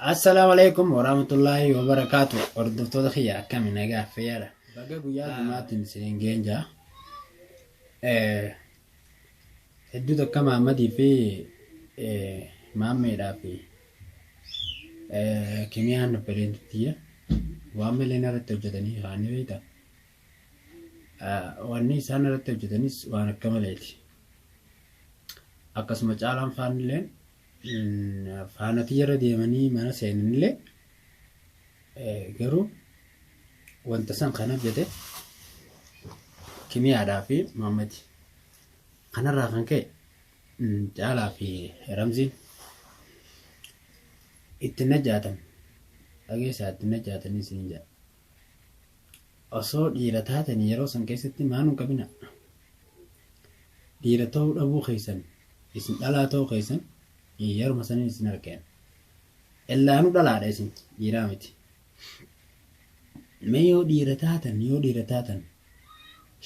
Assalamualaikum warahmatullahi wabarakatuh. Hordoftoota kiyya akkamiin nagaa fayyaadha. Baga guyyaa Jumaatiin isiniin geenja. Hedduu tokko Mahammadii fi Maammeedhaa fi Kimiyaan Pereentiyya waan maleen irratti hojjetanii haani beektaa. Wanni isaan irratti hojjetanis waan akka maleeti. Akkasuma caalaan faanilleen faanati irra deemanii mana seenanillee garuu wanta san kana jedhe Kimiyaadhaa fi Mahammadi. Kanarraa kan ka'e Caalaa fi Ramziin itti najjaatan dhageessaa itti najjaatanii isin jedha. Osoo dhiira taatanii yeroo san keessatti maanuu qabina. Dhiira ta'uu dhabuu keessan isin dhalaa ta'uu keessan yeruma saniin isin argeen. Illaanuu dhalaadha isin dhiiraa miti. Mee yoo dhiira taatan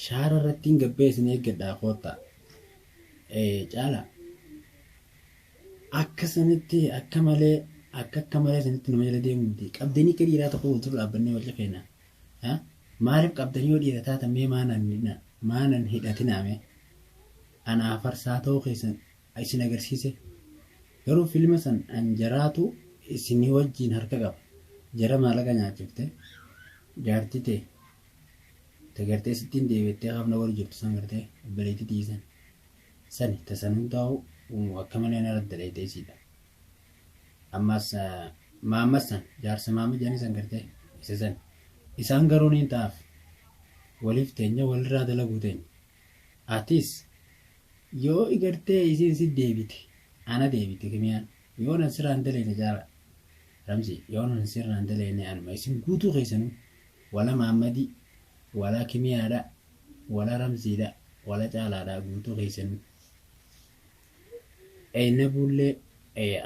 shaara irratti hin gabbee isin eeggadhaa koottaa. Caalaa akka sanitti akka malee sanitti nama jala deemu miti. Qabdanii akka dhiiraa tokko wal dura dhaabbannee wal cafeena. Maaliif qabdanii yoo dhiira taatan mee maanan hidhatinaame anaa farsaa ta'uu keessan isin agarsiise. Garuu filma san anjaraatu isinii wajjiin harka qaba. Jara maallaqa nyaachifte jaartii ta'e tagartee sittiin deebittee hafna wal jirtu san gartee obboleetti dhiisan. Sani tasanuu ta'u akka malee narratti dheedhee isiidha. Ammas Maammas san jaarsa Maammed jedhanii san gartee isa san. Isaan garuu ni ta'af waliif teenya walirraa dalaguu teenya. Atis yoo igartee isin si deebite ana deebite Kimiyaan yoo nan sirraan daleene Jaala Ramzi yoo nan sirraan daleene anuma isin guutuu keessanuu wala Mahammadi wala Kimiyaadha wala Ramziidha wala Caalaadha guutuu keessanuu. Nabullee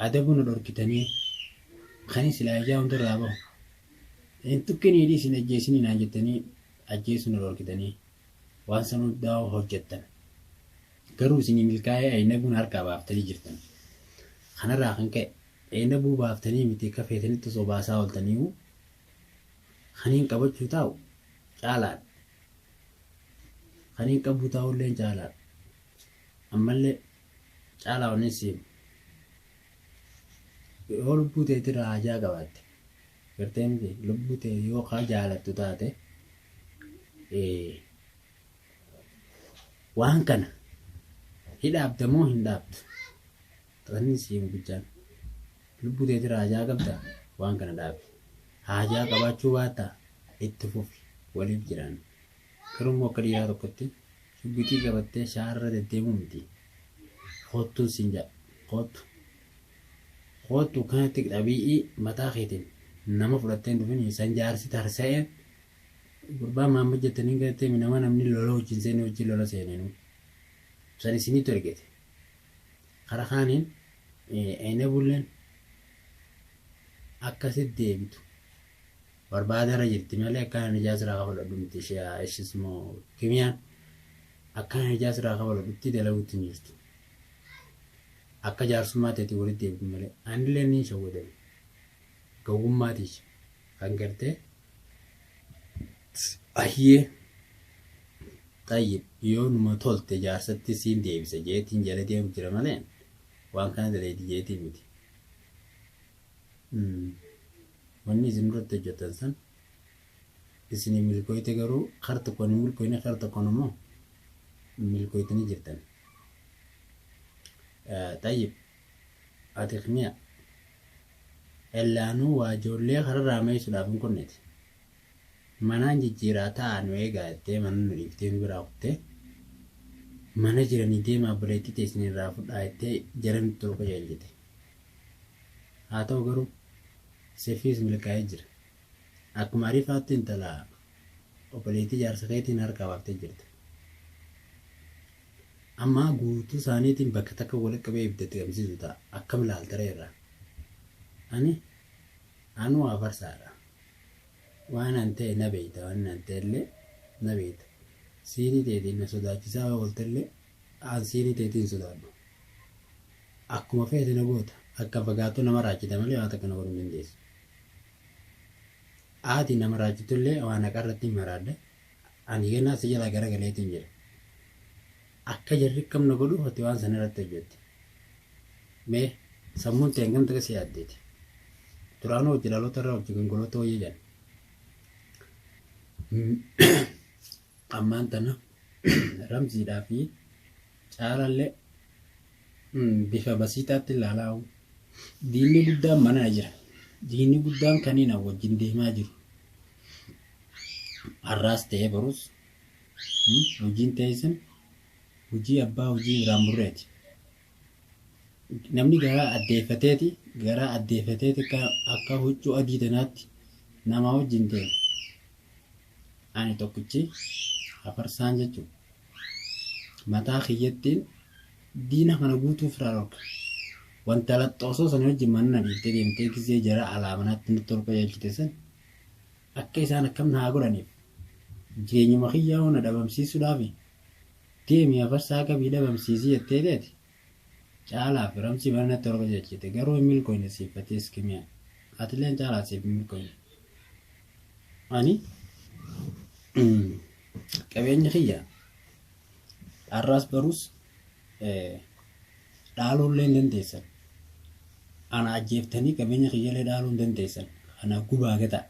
adabuna dhorkitanii kan silaa ijaa hundarraa bahu. Tukkinii isin ajjeesanii naan jettanii ajjeesuna dhorkitanii waan san hundaa hojjettan. Garuu isin milkaa'ee nabuna harkaa baaftanii jirtan. Kanarraa kan ka'e nabuu baaftanii miti akka feetanitti osoo baasaa ooltaniiwu kaniin qabachuu taa'u Caalaadha. Kaniin qabuu taa'ullee Caalaadha. Ammallee Caalaa onneessiin yoo lubbuu teetirraa hajaa qabaatte gartee miti lubbuu tee yoo kaa jaalattu taate waan kana hidhaabda moo hin dhaabdu ta'anii siim guddaan lubbuu teetirraa hajaa qabda waan kana dhaabe hajaa qabaachuu baata itti fufi waliif jiraan. Garuu akka dhiiraa tokkotti shubbitii qabattee shaarra deddeemuu miti. Kootu sinja kootu kanatti dhabii mataa keetiin nama fudhattee dhufin san jaarsi tarsa'ee gurbaa Mahammad jettanii gartee nama namni lola wajjin seenee wajjin lola seenenu san isinitti ergete. Karaa kaaniin Nabulleen akkasitti deebitu barbaadarra jirti malee akkaan ijaasirraa kafaladhu miti ishee Kimiyaan akkaan ijaasirraa kafaladhutti dalaguutti hin jirtu. Akka jaarsummaa ta'etti walitti deebiin malee anillee ni shawwadame gowwummaatiif kan gartee ayyee tayyib yoo numa tolte jaarsatti siin deebisa jeetiin jala deemu jira malee waan kana daleeti jeetiin miti. Wanni isin irratti hojjetan san isinii milkooyte garuu kar tokkoon hin milkooyne kar tokkoon immoo milkooytanii jirtan. طيب أتقنيا إلا نو واجولي خرر ما يسلا فين كنت منانجي جيراتا عنوي قاعدة من نريفتين براوته مناجرني دي ما بريتي تسني رافض آيته جرم تلقى جلجته هاتو قرو سفيس ملكاي جر أكو معرفات انتلا وبريتي جار سخيتي ناركا وقت جرت Amma guutuu isaaniitiin bakka takka walitti qabee ibidatti qabsiisu ta'a. Akkam ilaaltara irraa. Anu waa farsaadha. Waan an ta'e na beeyta. Waan an ta'e illee na beeyta. Siinii teetiin na sodaachisaa oolta illee aan siinii teetiin sodaadhu. Akkuma feete na goota. akka fagaatu nama raachita malee waan takka na godhuu hin dandeessu. Haati nama raachitullee waan akka irratti hin maraadde ani kennaa si jalaa gara galeetiin jira. Akka jarri kam na godhu hoti waan sana irratti hojjette. Mee sammuun ta'e hangam takka si yaaddeeti. Duraanuu hojii dhaloota irraa hojii gongoloota hojii jedhan. Ammaan tana Ramziidhaa fi Caalallee bifa basiitaatti ilaalaa diinni guddaan mana jira. Diinni guddaan kaniin wajjin deemaa jiru. Har'aas ta'ee barus hojiin ta'esan hojii abbaa hojii biraan burreeti. Namni garaa addeeffateeti akka huccuu adii tanaatti nama wajjin ta'e. Ani tokkichi Afarsaan jechuudha. Mataa kiyyattiin diina kana guutuuf raarooka. Wanta laxxoosoo sana wajjin manna dhiiftee deemtee gisee jara alaamanaatti nutti ol qajeelchite san akka isaan akkam naa godhaniif jireenyuma kiyyaa hona dhabamsiisuudhaaf deemii Afarsaa qabii dhabamsiisii jettee teeti. Caalaa fi Ramzii manatti ol qajeelchite garuu hin milkoofne siiffatee iskimiyaa. Atileen Caalaa siif hin milkoofne. Ani qabeenya kiyyaa har'aas barus dhaaluullee hin dandeessan. Ana ajjeeftanii qabeenya kiyyaalee dhaaluu hin dandeessan. Kana gubaa gataa.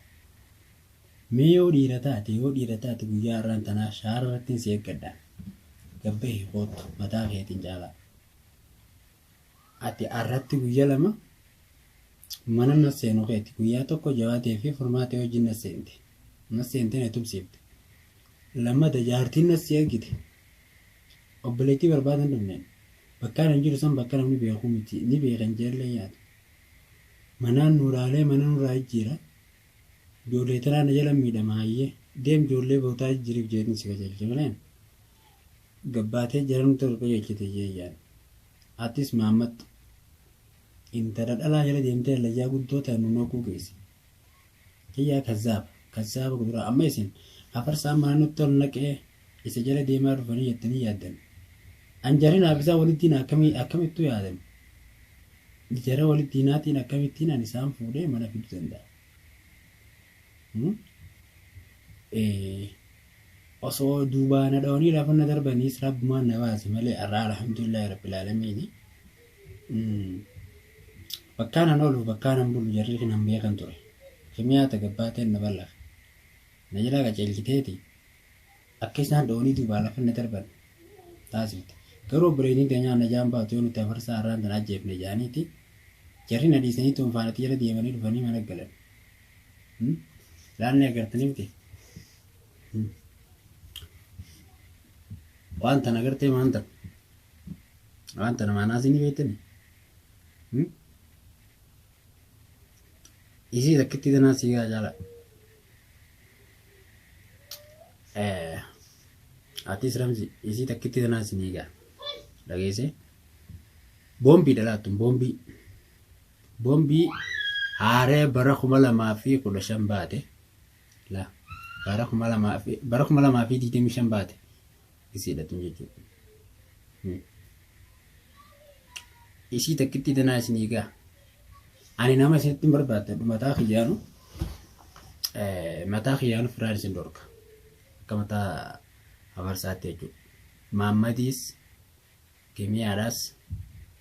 Mee yoo dhiira taate guyyaa har'aan tanaa shaara irratti si eeggadhaan. Gabbee hiikootu mataa keetiin Caalaa. Ati har'atti guyyaa lama mana na seenuu keeti. Guyyaa tokko jabaatee fi furmaatee wajjin na seente. Na seentee na tubsiifte. Lammata jaartiin na si eegite. Obboleettii barbaadan dhumneen. Bakka hin jiru san bakka namni beeku miti. Ni beekan jeellee yaadu. Manaan nuuraalee mana nuuraa jijjiira. Ijoollee tanaa na jala miidhama hayyee. Deem ijoollee bootaa jijjiiriif jeetiin si qajeelche maleen. Gabbaatee jara nuti ol qajeelchite jeeyyan. Atis Maammat intala dhalaa jala deemtee lajjaa guddoo ta'an nunokuu geesse. Kiyyaa kazzaaba kuduraa amma isin Afarsaan mana nutti ol naqee isa jala deemaa dhufanii jettanii yaaddan. Anjariin Haafisaa walittiin akkamittuu yaadan. Jara walittiinaatiin akkamittiin ani isaan fuudhee mana fiduu danda'a. Osoo duubaana dhawanii lafa na darbaniis rabbumaan na baase malee har'aa alhamdulillahi rabbil aalamiin. Bakkaan an oolu bakkaan an bulu jarri kan an beekan ture. Kimiyaata gabbaateen na bal'aaf. Na jalaa qajeelchiteeti akka isaan dhawanii duubaa lafa na darban taasifte. Garuu obboleettiin keenyaa na jaan baatu yoo nuti Afarsaa har'aan tan ajjeefne jaaniiti. Jarri na dhiisanii tuunfaanatti jala deemanii dhufanii mana galan. Laanni agartaniifti. Wanta nagartee wanta namaanaas ni beektani. Isii takkitti tanaa siigaa Caalaa. Atis Ramzii isii takkitti tanaa siniigaa. Dhageesse. Boombii dhalaattuun boombii haaree bara 2015 baate. La bara 2025 baate. Isiidha tun jechuudha. Isii takkitti tanaa siniigaa. Ani nama isinitti barbaadadhu mataa xiyyaanu firaan isin dorga. Akka mataa Afarsaatti jechuudha. Maammadiis Kimiyaadhaas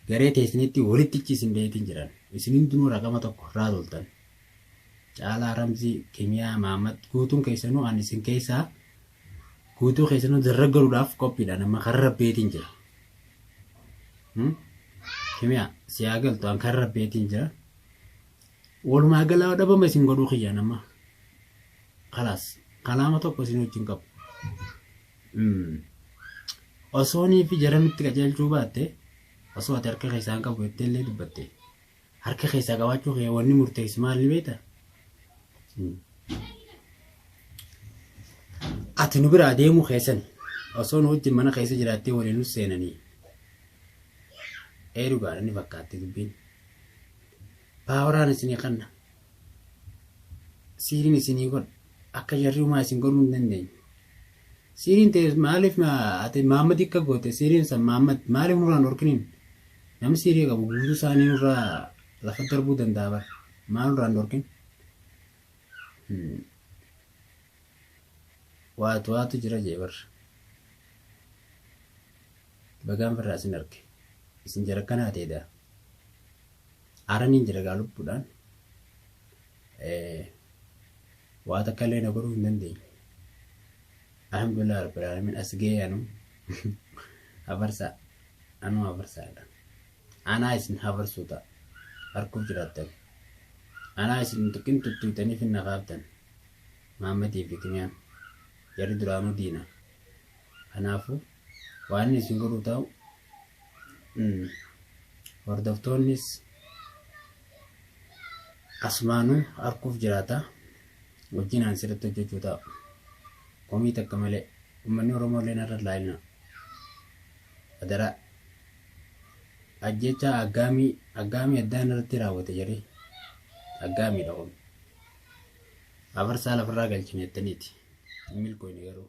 garee teessinitti walitti isin deetiin jiran. Isin hundinuu raqama tokko irraa toltan. Caalaa Ramzii Kimiyaa Maammad guutuun keessanuu ani isin keessaa guutuu keessanuu darraggaruudhaaf qophiidha nama karra rabbeetiin jira. Kimiyaa siyaa galtu an karra rabbeetiin jira. Walumaa galaa dhabama isin godhuu kiyya nama. Kalaas kalaama tokko isin wajjin qabu. Osoonii fi jara nutti qajeelchuu baatte osoo ati harka keessaan qabu jettee illee dubbatte. Harka keessaa qabaachuu kee wanni murteessu maal ni beektaa? Ati nu biraa deemuu keessan osoo nu wajjin mana keessa jiraattee waliin nu seenanii. Dhugaadha ni fakkaatti dubbiin. Baawaraan isinii kanna. Siiriin isinii godha. Akka jarri uumaa isin godhuu hin dandeenye. Siiriin ta'e maaliif ati Maammad akka goote siiriin san Maammad maaliif nurraan dhorkiniin? Namni siree qabu guutuu isaanii irraa lafa darbuu danda'a bara. Maal irraan dorkin? Waatu jira jee bara. Bagaan birraa isin arge. Isin jara kanaa ta'edha. Aaraniin jira gaa lubbuudhaan. Waa takka illee na godhuu hin dandeenye. Alhamdulillah rabbil alamin as ga'ee anu habarsaa. Anu habarsaadha. Anaa isin habarsuu ta'a. Harkuuf jiraattan. Anaa isin tuqqin tuttuutanii fi nafaaftan. Maammadii fi Kiniyaan. Jarri duraanuu diina. Kanaafuu waan isin godhuu ta'u hordoftoonnis asumaanuu harkuuf jiraata. Wajjinaan sirriitti hojjechuu ta'u. Komii takka malee uummanni Oromoo illee narra laayina. Adaraa ajjecha aggaamii addaan irratti raawwate jedhee aggaamiidha kun. Abarsaa lafarraa galchine jettaniiti. Milkoonni garuu.